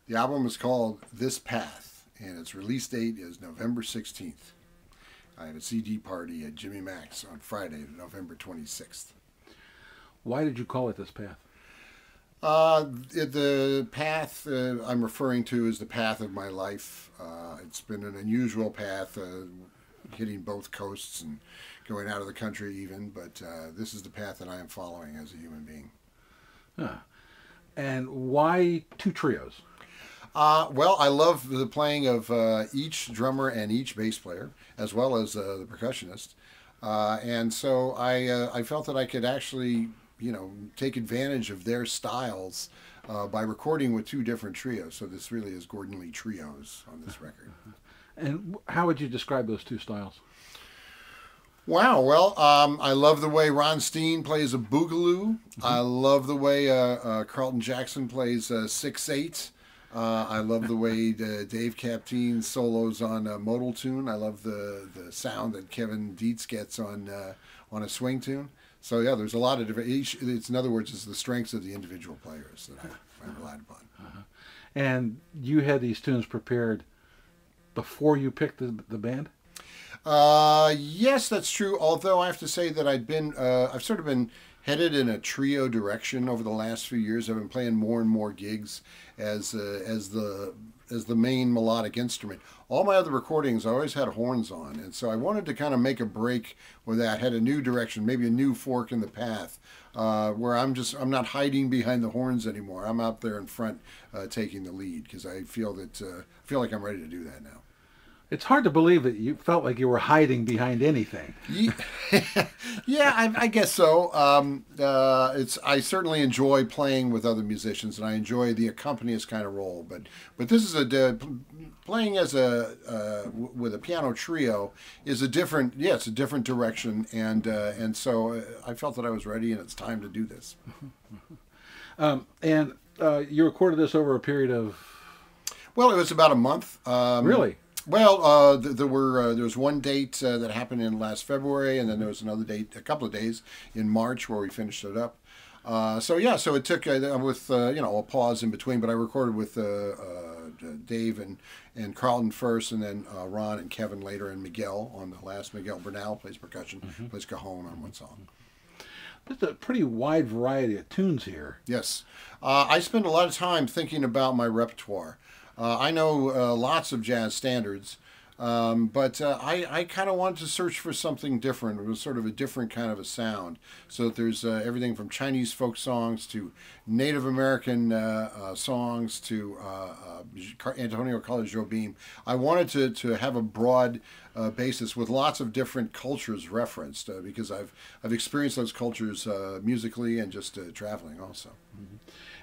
The album is called This Path, and its release date is November 16th. I have a CD party at Jimmy Mac's on Friday, November 26th. Why did you call it This Path? The path I'm referring to is the path of my life. It's been an unusual path, hitting both coasts and going out of the country even, but this is the path that I am following as a human being. Huh. And why two trios? Well, I love the playing of each drummer and each bass player, as well as the percussionist. And so I felt that I could actually, take advantage of their styles by recording with two different trios. So this really is Gordon Lee Trios on this record. And how would you describe those two styles? Wow. Well, I love the way Ron Steen plays a boogaloo. I love the way Carlton Jackson plays 6/8. I love the way Dave Capteen solos on modal tune. I love the sound that Kevin Dietz gets on a swing tune. So yeah, there's a lot of different. It's in other words, it's the strengths of the individual players that I relied upon. And you had these tunes prepared before you picked the band? Yes, that's true. Although I have to say that I've sort of been headed in a trio direction over the last few years. I've been playing more and more gigs as the main melodic instrument. All my other recordings, I always had horns on, and so I wanted to kind of make a break with that. Had a new direction, maybe a new fork in the path, where I'm not hiding behind the horns anymore. I'm out there in front, taking the lead because I feel like I'm ready to do that now. It's hard to believe that you felt like you were hiding behind anything. Yeah, I guess so. I certainly enjoy playing with other musicians, and I enjoy the accompanist kind of role. But this is playing as with a piano trio is a different it's a different direction, and so I felt that I was ready, and it's time to do this. And you recorded this over a period of. Well, it was about a month. Really? Well, there was one date that happened in last February, and then there was another date, a couple of days in March where we finished it up. So it took with a pause in between, but I recorded with Dave and Carlton first, and then Ron and Kevin later, and Miguel on the last. Miguel Bernal plays percussion, plays cajon on one song. There's a pretty wide variety of tunes here. Yes, I spend a lot of time thinking about my repertoire. I know lots of jazz standards, but I kind of wanted to search for something different. It was sort of a different kind of a sound. So that there's everything from Chinese folk songs to Native American songs to Antonio Carlos Jobim. I wanted to have a broad basis with lots of different cultures referenced because I've experienced those cultures musically and just traveling also.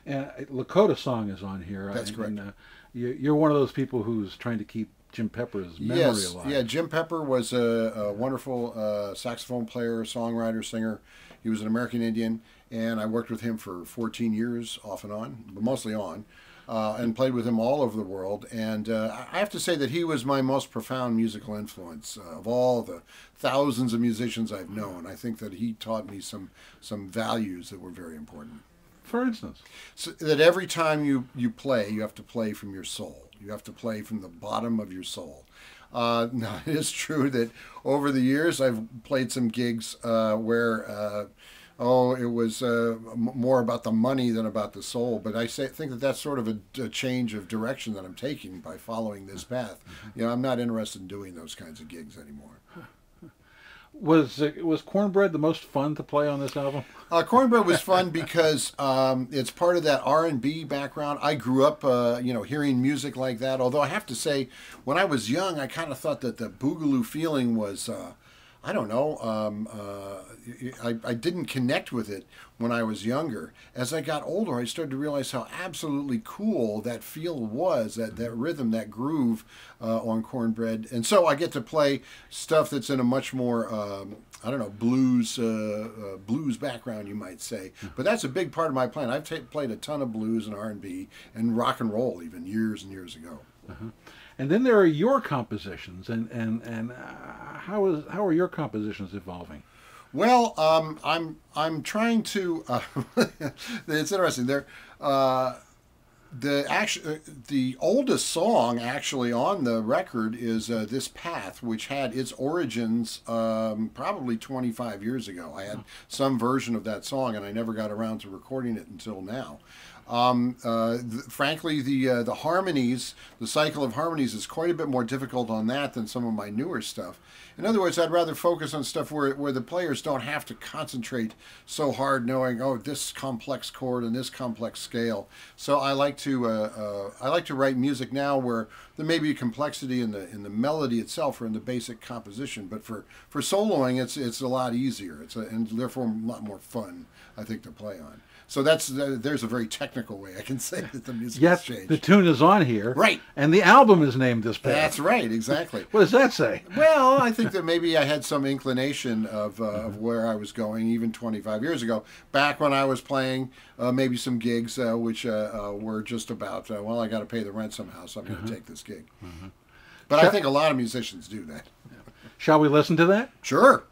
And Lakota song is on here. That's correct. And, you're one of those people who's trying to keep Jim Pepper's memory alive. Yeah, Jim Pepper was a wonderful saxophone player, songwriter, singer. He was an American Indian, and I worked with him for 14 years, off and on, but mostly on, and played with him all over the world. And I have to say that he was my most profound musical influence of all the thousands of musicians I've known. I think that he taught me some values that were very important. For instance? So that every time you play, you have to play from your soul. You have to play from the bottom of your soul. Now, it is true that over the years I've played some gigs where, it was more about the money than about the soul. But I think that that's sort of a change of direction that I'm taking by following this path. I'm not interested in doing those kinds of gigs anymore. Was Cornbread the most fun to play on this album? Cornbread was fun because it's part of that R&B background. I grew up, hearing music like that. Although I have to say, when I was young, I kind of thought that the boogaloo feeling was, I don't know, I didn't connect with it when I was younger. As I got older, I started to realize how absolutely cool that feel was, that rhythm, that groove on Cornbread. And so I get to play stuff that's in a much more, blues background, you might say. But that's a big part of my plan. I've played a ton of blues and R&B and rock and roll even years and years ago. And then there are your compositions, and how are your compositions evolving? Well, I'm trying to. It's interesting. The oldest song actually on the record is "This Path," which had its origins probably 25 years ago. I had some version of that song, and I never got around to recording it until now. Frankly, the harmonies, the cycle of harmonies, is quite a bit more difficult on that than some of my newer stuff. In other words, I'd rather focus on stuff where the players don't have to concentrate so hard, knowing, oh, this complex chord and this complex scale. So I like to write music now where there may be complexity in the melody itself or in the basic composition, but for soloing, it's a lot easier. And therefore a lot more fun, I think, to play on. So there's a very technical way I can say that the music has changed. The tune is on here. Right. And the album is named This Path. That's right, exactly. What does that say? Well, I think that maybe I had some inclination of where I was going even 25 years ago, back when I was playing maybe some gigs which were just about, well, I got to pay the rent somehow, so I'm going to take this gig. But I think a lot of musicians do that. Shall we listen to that? Sure.